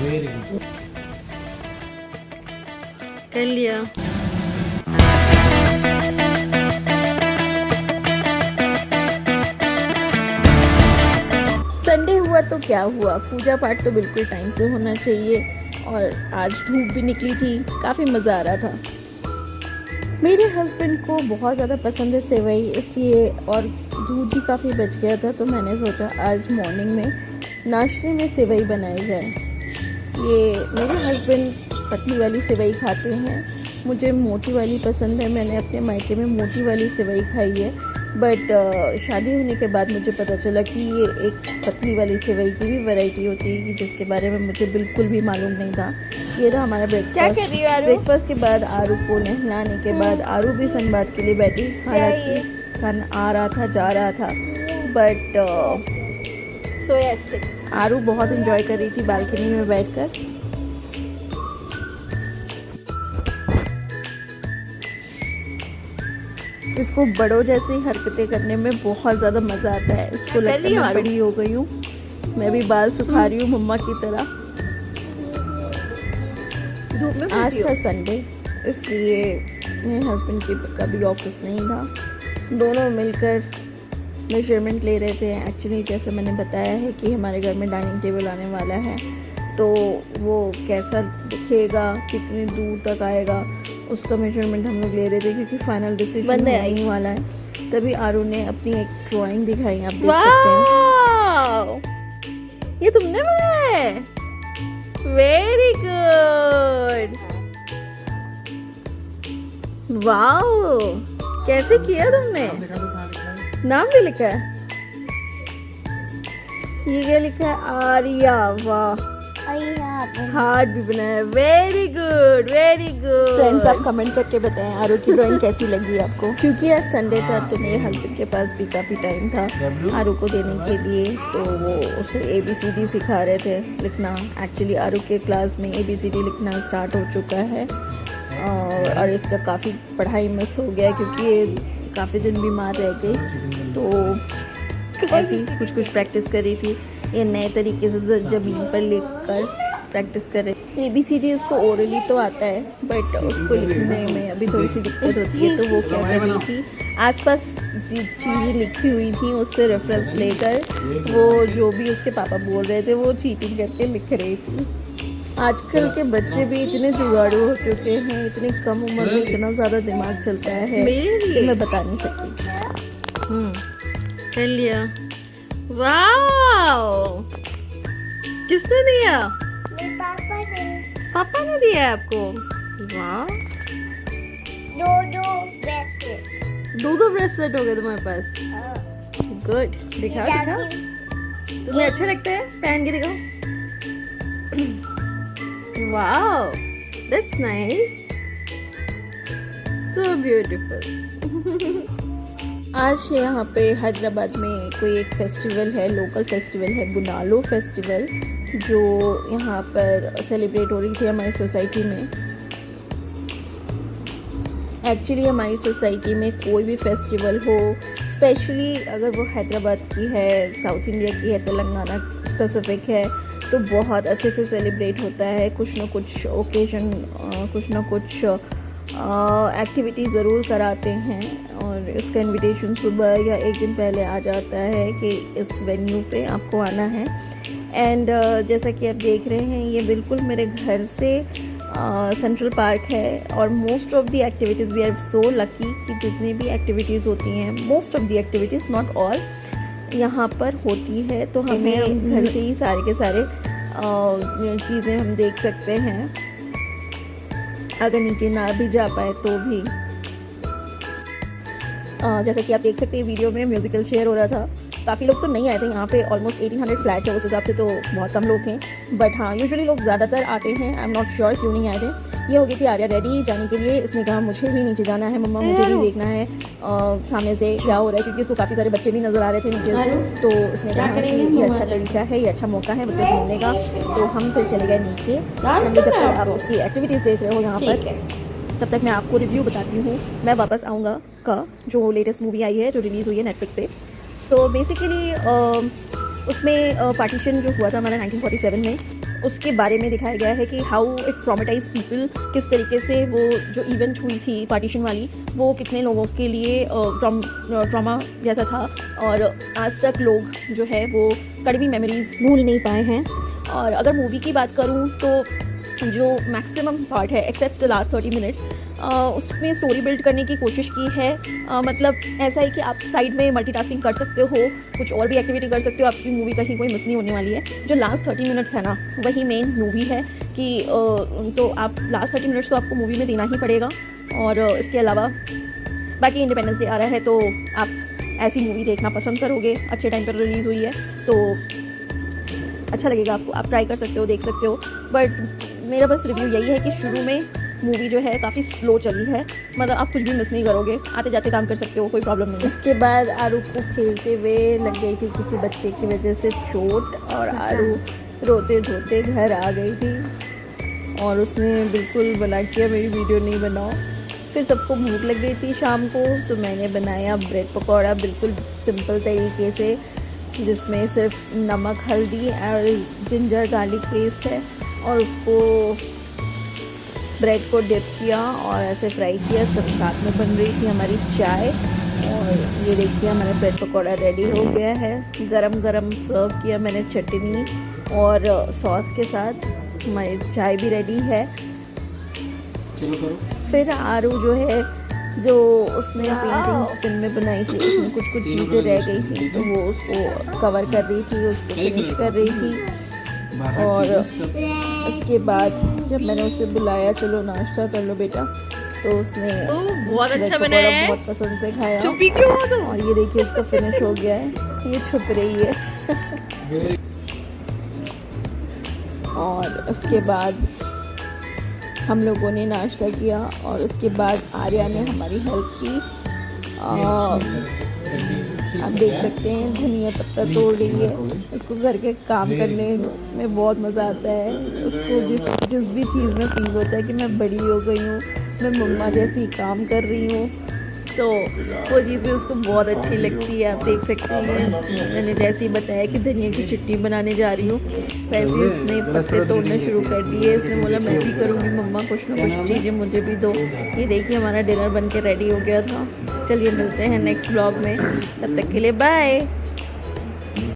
Very good. कर लिया। Sunday हुआ तो क्या हुआ, पूजा पाठ तो बिल्कुल टाइम से होना चाहिए। और आज धूप भी निकली थी, काफ़ी मज़ा आ रहा था। मेरे हस्बैंड को बहुत ज़्यादा पसंद है सेवई, इसलिए और दूध भी काफ़ी बच गया था, तो मैंने सोचा आज मॉर्निंग में नाश्ते में सेवई बनाई जाए। ये मेरे हस्बैंड पतली वाली सेवई खाते हैं, मुझे मोटी वाली पसंद है। मैंने अपने मायके में मोटी वाली सेवई खाई है, बट शादी होने के बाद मुझे पता चला कि ये एक पतली वाली सेवई की भी वैरायटी होती है, जिसके बारे में मुझे बिल्कुल भी मालूम नहीं था। ये था हमारा ब्रेकफास्ट। ब्रेकफास्ट के बाद आरू को नहलाने के बाद आरू भी सनबाथ के लिए बैठी। हालांकि सन आ रहा था जा रहा था, बट आरू बहुत इंजॉय कर रही थी बालकनी में बैठकर। इसको बड़ों जैसी हरकतें करने में बहुत ज़्यादा मज़ा आता है। इसको लगता है मैं बड़ी हो गई हूँ, मैं भी बाल सुखा रही हूँ मम्मा की तरह। आज था संडे, इसलिए मेरे हस्बैंड का भी ऑफिस नहीं था। दोनों मिलकर मेजरमेंट ले रहे थे। एक्चुअली जैसे मैंने बताया है कि हमारे घर में डाइनिंग टेबल आने वाला है, तो वो कैसा दिखेगा, कितनी दूर तक आएगा, उसका मेजरमेंट हम लोग ले रहे थे, क्योंकि फाइनल डिसीजन आने वाला है। तभी आरू ने अपनी एक ड्राइंग दिखाई, आप देख सकते हैं। ये तुमने बनाया है? Very good. वाओ, कैसे किया तुमने? नाम भी लिखा है? ये क्या लिखा है? आर्या। वाह, हार्ट भी बनाया है। Very good, very good. Friends, आप कमेंट करके बताएं आरू की ड्राइंग कैसी लगी आपको। क्योंकि आज संडे था, तो मेरे हस्बैंड के पास भी काफ़ी टाइम था आरू को देने के लिए, तो वो उसे ABCD सिखा रहे थे लिखना। एक्चुअली आरू के क्लास में ABCD लिखना स्टार्ट हो चुका है, और इसका काफ़ी पढ़ाई मिस हो गया, क्योंकि ये काफ़ी दिन बीमार रह गई, तो ऐसी कुछ प्रैक्टिस कर रही थी। ये नए तरीके से ज़मीन पर लिखकर प्रैक्टिस कर रहे। ABCD इसको ओरली तो आता है, बट उसको लिखने में अभी थोड़ी सी दिक्कत होती है, तो वो क्या कर रही थी, आसपास चीज़ें लिखी हुई थी उससे रेफरेंस लेकर वो जो भी उसके पापा बोल रहे थे वो चीटिंग करके लिख रही थी। आजकल के बच्चे भी इतने जुगाड़ू हो चुके हैं, इतनी कम उम्र में इतना ज़्यादा दिमाग चलता है कि मैं बता नहीं सकती। कर लिया। वाओ, किसने दिया? पापा ने दिया है आपको? वाह, दो ब्रेसलेट हो गए तुम्हारे पास। गुड, दिखाओ। तुम्हें अच्छा लगता है? पहन के दिखाओ। Wow, that's nice, so beautiful. आज यहाँ पे हैदराबाद में कोई एक फेस्टिवल है, लोकल फेस्टिवल है, बुनालो फेस्टिवल, जो यहाँ पर सेलिब्रेट हो रही थी हमारी सोसाइटी में। एक्चुअली हमारी सोसाइटी में कोई भी फेस्टिवल हो, स्पेशली अगर वो हैदराबाद की है, साउथ इंडिया की है, तेलंगाना स्पेसिफिक है, तो बहुत अच्छे से सेलिब्रेट होता है। कुछ ना कुछ ओकेजन, कुछ ना कुछ एक्टिविटी ज़रूर कराते हैं, और इसका इनविटेशन सुबह या एक दिन पहले आ जाता है कि इस वेन्यू पे आपको आना है। एंड जैसा कि आप देख रहे हैं, ये बिल्कुल मेरे घर से सेंट्रल पार्क है, और most of the activities, we are so lucky कि जितनी भी एक्टिविटीज़ होती हैं, most of the activities, not all, यहाँ पर होती है। तो हमें घर से ही सारे के सारे चीज़ें हम देख सकते हैं, अगर नीचे ना भी जा पाए तो भी। जैसा कि आप देख सकते हैं वीडियो में म्यूजिकल शेयर हो रहा था। काफ़ी लोग तो नहीं आए थे यहाँ पे, ऑलमोस्ट 1800 फ्लैट्स है, उस हिसाब से तो बहुत कम लोग थे, बट हाँ यूजुअली लोग ज़्यादातर आते हैं। आई एम नॉट श्योर क्यों नहीं आए थे। ये हो गई थी आर्या रेडी जाने के लिए। इसने कहा मुझे भी नीचे जाना है मम्मा, मुझे भी देखना है सामने से क्या हो रहा है, क्योंकि इसको काफ़ी सारे बच्चे भी नज़र आ रहे थे नीचे, तो इसने कहा कि ये अच्छा तरीका है, ये अच्छा मौका है बच्चों से मिलने का। तो हम फिर चले गए नीचे। जब तक आप इसकी एक्टिविटीज़ देख रहे हो यहाँ पर, तब तक मैं आपको रिव्यू बताती हूँ। मैं वापस आऊँगा का जो लेटेस्ट मूवी आई है, जो रिलीज़ हुई है नेटफ्लिक्स पे। सो बेसिकली उसमें पार्टीशन जो हुआ था हमारा 1947 में, उसके बारे में दिखाया गया है कि हाउ इट ट्रॉमेटाइज पीपल, किस तरीके से वो जो इवेंट हुई थी पार्टीशन वाली वो कितने लोगों के लिए ट्रॉमा जैसा था, और आज तक लोग जो है वो कड़वी मेमोरीज भूल नहीं पाए हैं। और अगर मूवी की बात करूँ तो जो मैक्सिमम पार्ट है एक्सेप्ट लास्ट 30 मिनट्स उसमें स्टोरी बिल्ड करने की कोशिश की है। मतलब ऐसा है कि आप साइड में मल्टीटास्किंग कर सकते हो, कुछ और भी एक्टिविटी कर सकते हो, आपकी मूवी कहीं कोई मिस नहीं होने वाली है। जो लास्ट 30 मिनट्स है ना वही मेन मूवी है कि तो आप लास्ट 30 मिनट्स तो आपको मूवी में देना ही पड़ेगा। और इसके अलावा बाकी इंडिपेंडेंस डे आ रहा है तो आप ऐसी मूवी देखना पसंद करोगे, अच्छे टाइम पर रिलीज़ हुई है तो अच्छा लगेगा आपको, आप ट्राई कर सकते हो, देख सकते हो। बट मेरा बस रिव्यू यही है कि शुरू में मूवी जो है काफ़ी स्लो चली है, मतलब आप कुछ भी मिस नहीं करोगे, आते जाते काम कर सकते हो, कोई प्रॉब्लम नहीं। उसके बाद आरू को खेलते हुए लग गई थी किसी बच्चे की वजह से चोट, और आरू रोते धोते घर आ गई थी और उसने बिल्कुल मना किया मेरी वीडियो नहीं बनाओ। फिर सबको भूख लग गई थी शाम को तो मैंने बनाया ब्रेड पकौड़ा बिल्कुल सिंपल तरीके से, जिसमें सिर्फ नमक, हल्दी और जिंजर गार्लिक पेस्ट है, और उसको ब्रेड को डिप किया और ऐसे फ्राई किया। सब साथ में बन रही थी हमारी चाय, और ये देखिए हमारा ब्रेड पकौड़ा रेडी हो गया है। गरम गरम सर्व किया मैंने चटनी और सॉस के साथ, हमारी चाय भी रेडी है। फिर आरू जो है जो उसने पेंटिंग पिन में बनाई थी उसमें कुछ कुछ चीज़ें रह गई थी तो वो उसको कवर कर रही थी, उसको फिनिश कर रही थी। और उसके बाद जब मैंने उसे बुलाया चलो नाश्ता कर लो बेटा, तो उसने बहुत अच्छा बनाया है, बहुत पसंद से खाया। चुप्पी क्यों हो तुम? और ये देखिए इसका फिनिश हो गया है, ये छुप रही है। और उसके बाद हम लोगों ने नाश्ता किया और उसके बाद आर्या ने हमारी हेल्प की। आप देख सकते हैं धनिया पत्ता तोड़ रही है, उसको घर के काम करने में बहुत मज़ा आता है। उसको जिस भी चीज़ में फील होता है कि मैं बड़ी हो गई हूँ, मैं मम्मा जैसी काम कर रही हूँ, तो वो चीज़ें उसको बहुत अच्छी लगती है। आप देख सकते हैं मैंने जैसे ही बताया कि धनिया की चटनी बनाने जा रही हूँ वैसे ही इसने पत्ते तोड़ना शुरू कर दिए। इसने बोला मैं भी करूँगी मम्मा, कुछ ना कुछ चीज़ें मुझे भी दो। ये देखिए हमारा डिनर बन के रेडी हो गया था। चलिए मिलते हैं नेक्स्ट ब्लॉग में, तब तक के लिए बाय।